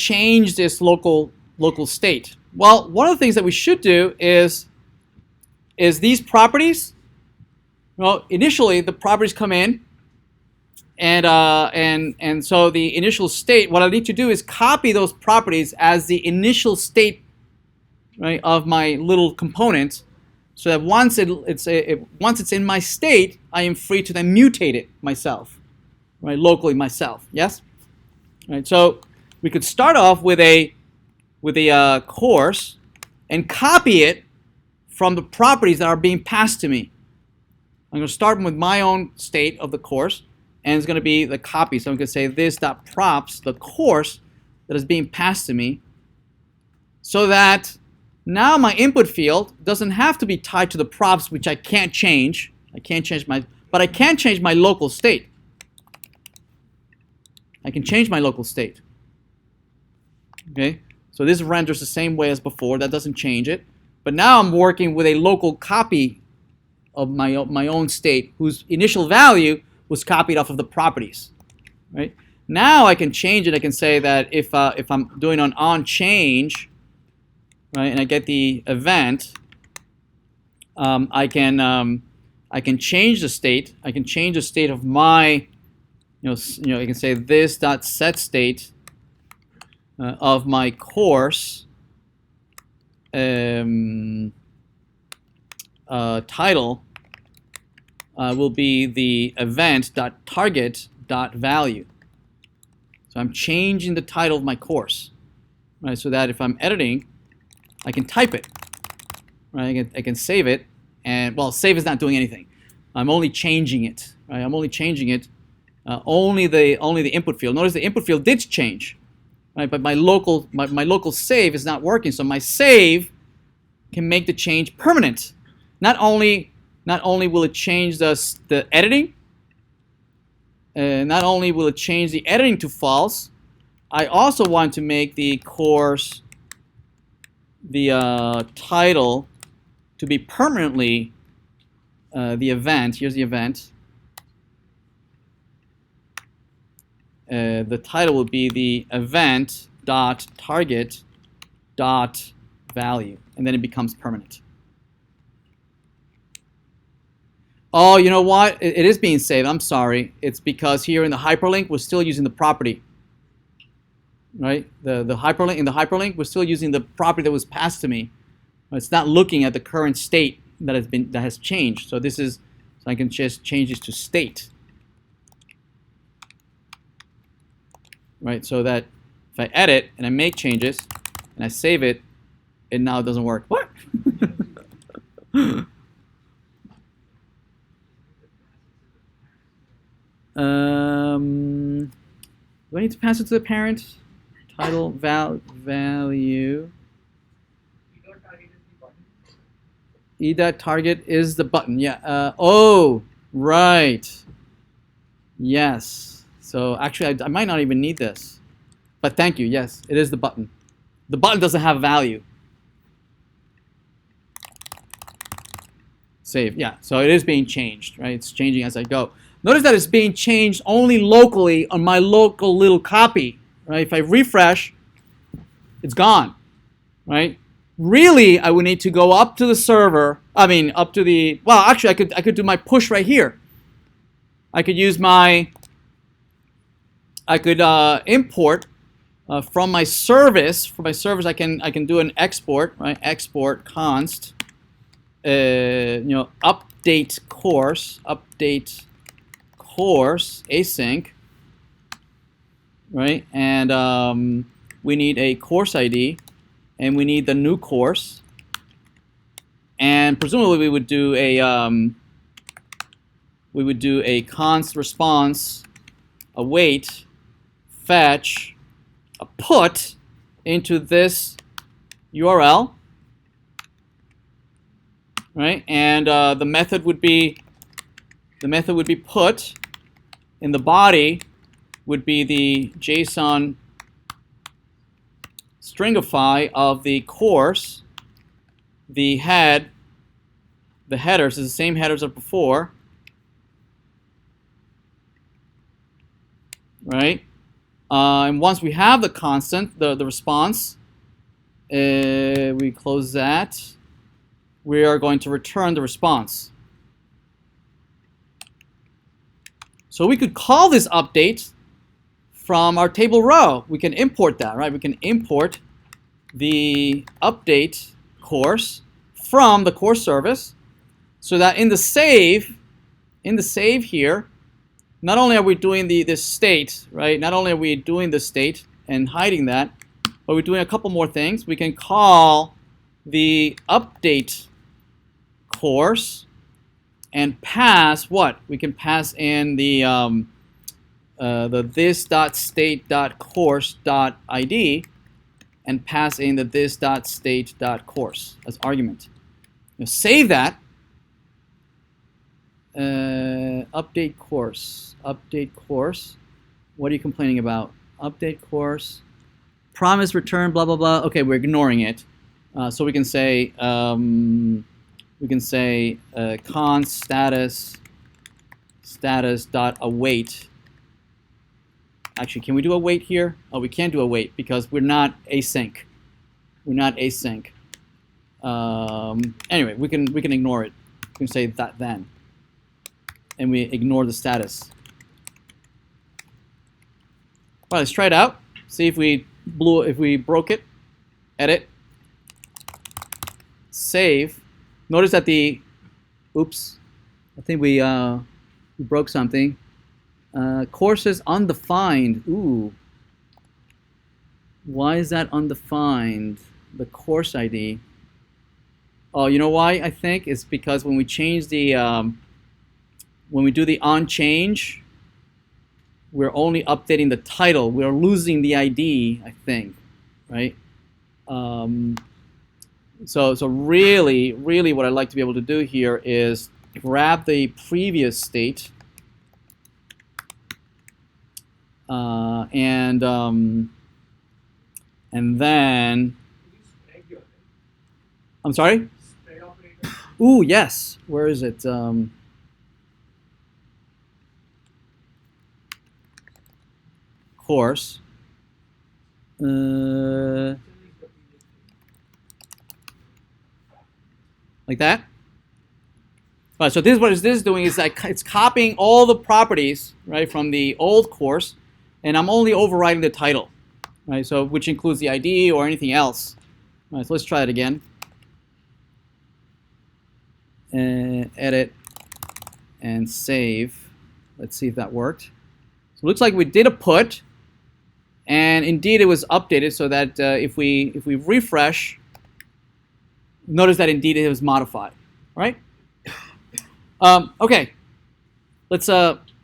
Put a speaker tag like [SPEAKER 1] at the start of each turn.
[SPEAKER 1] change this local state? Well, one of the things that we should do is these properties. Well, initially the properties come in, and so the initial state. What I need to do is copy those properties as the initial state, right, of my little component, so that once it's in my state, I am free to then mutate it myself, right, locally myself. Yes, right. So we could start off with a course and copy it from the properties that are being passed to me. I'm going to start with my own state of the course, and it's going to be the copy. So I'm going to say this.props, the course that is being passed to me, so that now my input field doesn't have to be tied to the props, which I can't change. But I can change my local state. I can change my local state. Okay, so this renders the same way as before. That doesn't change it. But now I'm working with a local copy of my own state, whose initial value was copied off of the properties. Right? Now I can change it. I can say that if I'm doing an on change, right, and I get the event, I can change the state. I can change the state of my, I can say this.setState of my course title will be the event.target.value. So I'm changing the title of my course, right? So that if I'm editing, I can type it, right? I can save it, and well, save is not doing anything. I'm only changing it, right? I'm only changing it. Only the input field. Notice the input field did change, right? But my local save is not working. So my save can make the change permanent. Not only will it change the editing, not only will it change the editing to false, I also want to make the course, the title, to be permanently the event. Here's the event. The title will be the event.target.value, and then it becomes permanent. Oh, you know what? It is being saved. I'm sorry. It's because here in the hyperlink, we're still using the property. Right? The hyperlink, in the hyperlink, we're still using the property that was passed to me. It's not looking at the current state that has changed. So this is, so I can just change this to state. Right? So that if I edit and I make changes and I save it, it now doesn't work. What? Do I need to pass it to the parent? Title value. E.target is the button. Yeah. Oh, right. Yes. So actually, I might not even need this. But thank you. Yes, it is the button. The button doesn't have value. Save. Yeah. So it is being changed, right? It's changing as I go. Notice that it's being changed only locally on my local little copy, right? If I refresh, it's gone, right? Really, I would need to go up to the server. I mean, up to the, well, actually, I could do my push right here. I could use my, I could import from my service. For my service, I can do an export, right? Export const, update course async, right? And we need a course ID, and we need the new course, and presumably we would do a const response, await, fetch, a put into this URL, right? And the method would be put. In the body would be the JSON stringify of the course. The headers is the same headers as before, right? And once we have the constant, the response, we close that. We are going to return the response. So we could call this update from our table row. We can import that, right? We can import the update course from the course service, so that in the save here, not only are we doing this state, right? Not only are we doing the state and hiding that, but we're doing a couple more things. We can call the update course and pass what? We can pass in the this.state.course.id and pass in the this.state.course as argument. Now save that. Update course. Update course. What are you complaining about? Update course. Promise return. Blah blah blah. Okay, we're ignoring it. So we can say const status dot await. Actually, can we do await here? Oh, we can't do await because we're not async. We're not async. Anyway, we can ignore it. We can say that then, and we ignore the status. All right, let's try it out. See if we broke it. Edit. Save. Notice that oops, I think we broke something. Courses undefined. Ooh. Why is that undefined? The course ID. Oh, you know why? I think it's because when we change the when we do the on change, we're only updating the title. We're losing the ID, I think, right? So really, what I'd like to be able to do here is grab the previous state and then, I'm sorry? Ooh, yes. Where is it? Course. Like that. All right, so this is what this is doing is like it's copying all the properties, right, from the old course, and I'm only overriding the title, right? So which includes the ID or anything else. All right, so let's try it again. Edit and save. Let's see if that worked. So it looks like we did a put, and indeed it was updated so that if we refresh, notice that indeed it was modified. All right. Okay. Let's